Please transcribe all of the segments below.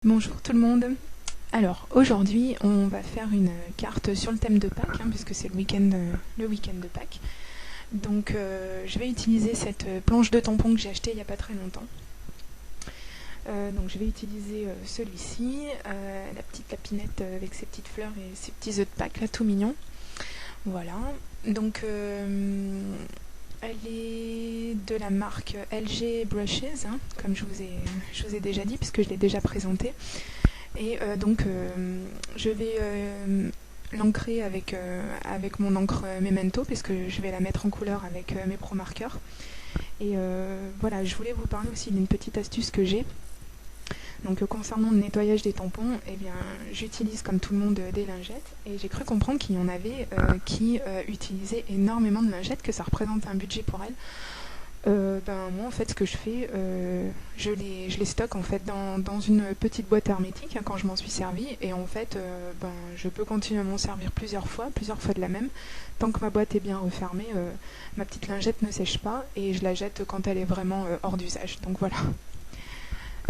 Bonjour tout le monde. Alors aujourd'hui on va faire une carte sur le thème de Pâques, puisque c'est le week-end de Pâques. Donc je vais utiliser cette planche de tampons que j'ai achetée il n'y a pas très longtemps. Donc je vais utiliser celui-ci, la petite lapinette avec ses petites fleurs et ses petits œufs de Pâques là tout mignons. Voilà. Donc elle est de la marque LG Brushes, comme je vous ai déjà dit, puisque je l'ai déjà présenté. Et donc je vais l'ancrer avec mon encre Memento, puisque je vais la mettre en couleur avec mes Pro Markers. Et voilà, je voulais vous parler aussi d'une petite astuce que j'ai. Donc concernant le nettoyage des tampons, eh bien, j'utilise comme tout le monde des lingettes, et j'ai cru comprendre qu'il y en avait qui utilisaient énormément de lingettes, que ça représente un budget pour elles. Moi en fait ce que je fais, je les stocke en fait dans une petite boîte hermétique quand je m'en suis servi, et en fait je peux continuer à m'en servir plusieurs fois de la même. Tant que ma boîte est bien refermée, ma petite lingette ne sèche pas et je la jette quand elle est vraiment hors d'usage. Donc voilà.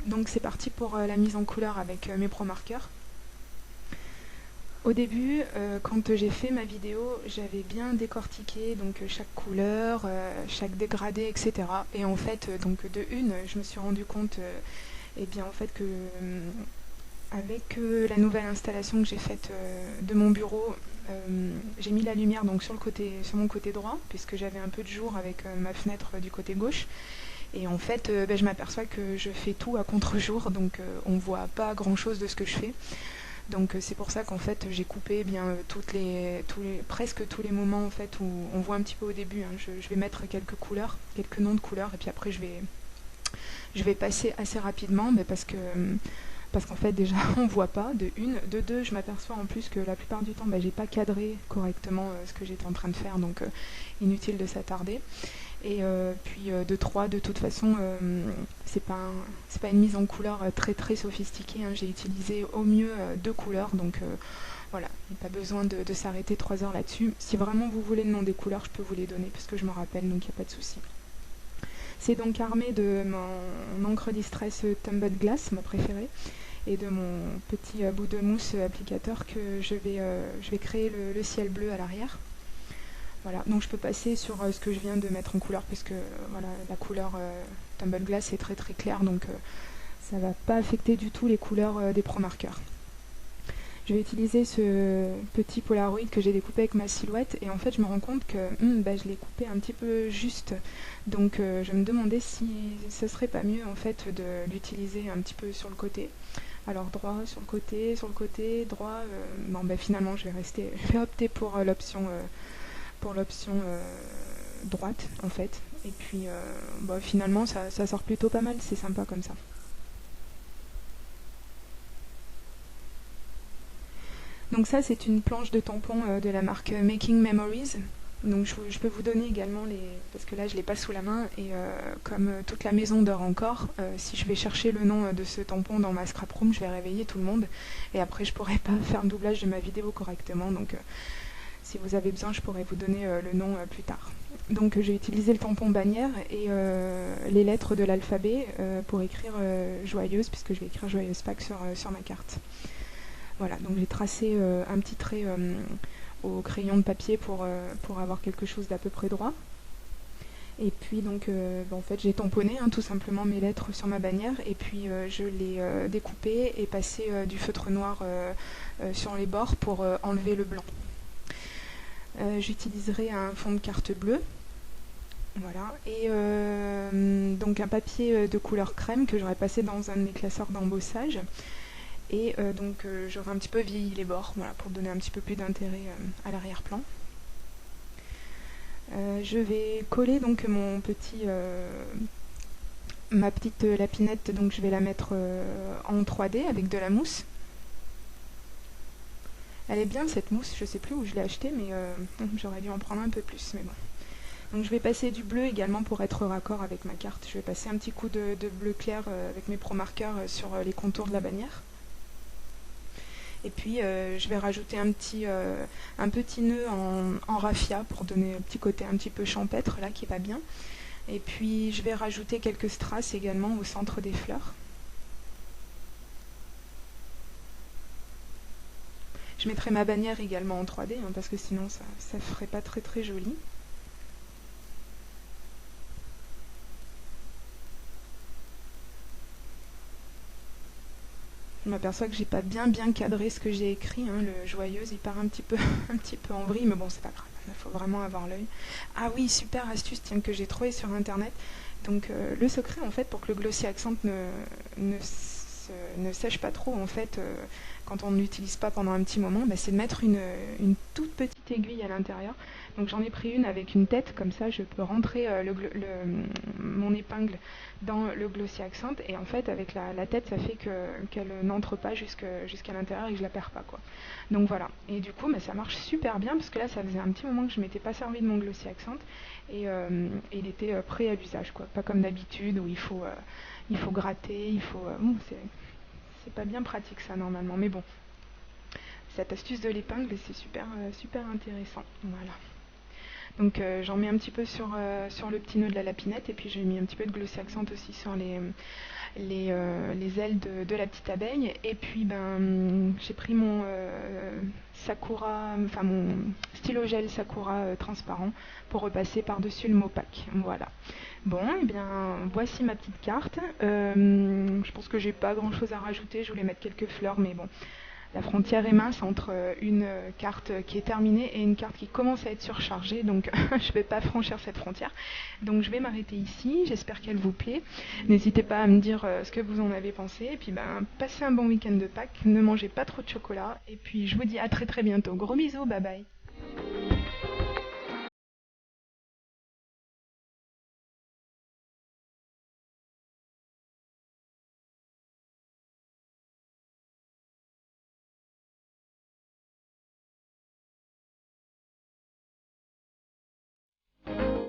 Donc c'est parti pour la mise en couleur avec mes Pro Markers. Au début, quand j'ai fait ma vidéo, j'avais bien décortiqué donc chaque couleur, chaque dégradé, etc. Et en fait, donc de une, je me suis rendu compte, eh bien en fait que avec la nouvelle installation que j'ai faite de mon bureau, j'ai mis la lumière donc sur mon côté droit, puisque j'avais un peu de jour avec ma fenêtre du côté gauche. Et en fait, je m'aperçois que je fais tout à contre-jour, donc on voit pas grand-chose de ce que je fais. Donc c'est pour ça qu'en fait j'ai coupé presque tous les moments en fait où on voit un petit peu au début. Je vais mettre quelques couleurs, quelques noms de couleurs, et puis après je vais passer assez rapidement, mais parce qu'en fait déjà on voit pas de une, de deux, je m'aperçois en plus que la plupart du temps j'ai pas cadré correctement ce que j'étais en train de faire, donc inutile de s'attarder. Et puis de 3, de toute façon, c'est pas une mise en couleur très très sophistiquée. J'ai utilisé au mieux 2 couleurs, donc voilà, il n'y a pas besoin de s'arrêter 3 heures là-dessus. Si vraiment vous voulez le nom des couleurs, je peux vous les donner, parce que je m'en rappelle, donc il n'y a pas de souci. C'est donc armé de mon encre Distress Tumbled Glass, ma préférée, et de mon petit bout de mousse applicateur que je vais créer le ciel bleu à l'arrière. Voilà, donc je peux passer sur ce que je viens de mettre en couleur, puisque voilà, la couleur Tumbled Glass est très très claire, donc ça ne va pas affecter du tout les couleurs des Pro Markers. Je vais utiliser ce petit Polaroid que j'ai découpé avec ma silhouette, et en fait je me rends compte que je l'ai coupé un petit peu juste, donc je me demandais si ce serait pas mieux en fait de l'utiliser un petit peu sur le côté. Alors droit, sur le côté, droit, finalement je vais opter pour l'option droite en fait, et puis finalement ça sort plutôt pas mal, c'est sympa comme ça. Donc ça c'est une planche de tampons de la marque Making Memories. Donc je peux vous donner également parce que là je l'ai pas sous la main, et comme toute la maison dort encore, si je vais chercher le nom de ce tampon dans ma scrap room, je vais réveiller tout le monde, et après je pourrai pas faire le doublage de ma vidéo correctement, donc si vous avez besoin, je pourrais vous donner le nom plus tard. Donc j'ai utilisé le tampon bannière et les lettres de l'alphabet pour écrire joyeuse, puisque je vais écrire joyeuse Pâques sur ma carte. Voilà, donc j'ai tracé un petit trait au crayon de papier pour avoir quelque chose d'à peu près droit. Et puis donc en fait j'ai tamponné tout simplement mes lettres sur ma bannière, et puis je l'ai découpé et passé du feutre noir sur les bords pour enlever le blanc. J'utiliserai un fond de carte bleu, voilà, et donc un papier de couleur crème que j'aurais passé dans un de mes classeurs d'embossage, et donc j'aurais un petit peu vieilli les bords, voilà, pour donner un petit peu plus d'intérêt à l'arrière-plan. Je vais coller donc ma petite lapinette, donc je vais la mettre en 3D avec de la mousse. Elle est bien cette mousse, je sais plus où je l'ai achetée, mais j'aurais dû en prendre un peu plus, mais bon. Donc je vais passer du bleu également pour être raccord avec ma carte. Je vais passer un petit coup de bleu clair avec mes Pro Markers sur les contours de la bannière. Et puis je vais rajouter un petit nœud en raffia pour donner un petit côté un petit peu champêtre là qui va bien. Et puis je vais rajouter quelques strass également au centre des fleurs. Je mettrai ma bannière également en 3D, hein, parce que sinon ça ferait pas très très joli. Je m'aperçois que j'ai pas bien cadré ce que j'ai écrit, hein. Le joyeuse il part un petit peu, un petit peu en vrille, mais bon c'est pas grave, il faut vraiment avoir l'œil. Ah oui, super astuce tiens, que j'ai trouvé sur internet. Donc le secret en fait pour que le glossy accent ne sèche pas trop en fait quand on ne l'utilise pas pendant un petit moment, bah, c'est de mettre une toute petite aiguille à l'intérieur. Donc j'en ai pris une avec une tête, comme ça je peux rentrer mon épingle dans le glossy accent, et en fait avec la tête ça fait qu'elle n'entre pas jusqu'à l'intérieur et que je la perds pas quoi. Donc voilà, et du coup bah, ça marche super bien parce que là ça faisait un petit moment que je m'étais pas servi de mon glossy accent et il était prêt à l'usage quoi, pas comme d'habitude où il faut gratter, c'est pas bien pratique ça normalement, mais bon, cette astuce de l'épingle c'est super intéressant. Voilà. Donc j'en mets un petit peu sur le petit nœud de la lapinette, et puis j'ai mis un petit peu de glossy accent aussi sur les ailes de la petite abeille. Et puis j'ai pris mon Sakura, enfin mon stylo gel Sakura transparent pour repasser par-dessus le Mopac. Voilà. Bon, et bien voici ma petite carte. Je pense que j'ai pas grand-chose à rajouter. Je voulais mettre quelques fleurs, mais bon, la frontière est mince entre une carte qui est terminée et une carte qui commence à être surchargée, donc je ne vais pas franchir cette frontière. Donc je vais m'arrêter ici, j'espère qu'elle vous plaît. N'hésitez pas à me dire ce que vous en avez pensé, et puis passez un bon week-end de Pâques, ne mangez pas trop de chocolat, et puis je vous dis à très très bientôt. Gros bisous, bye bye.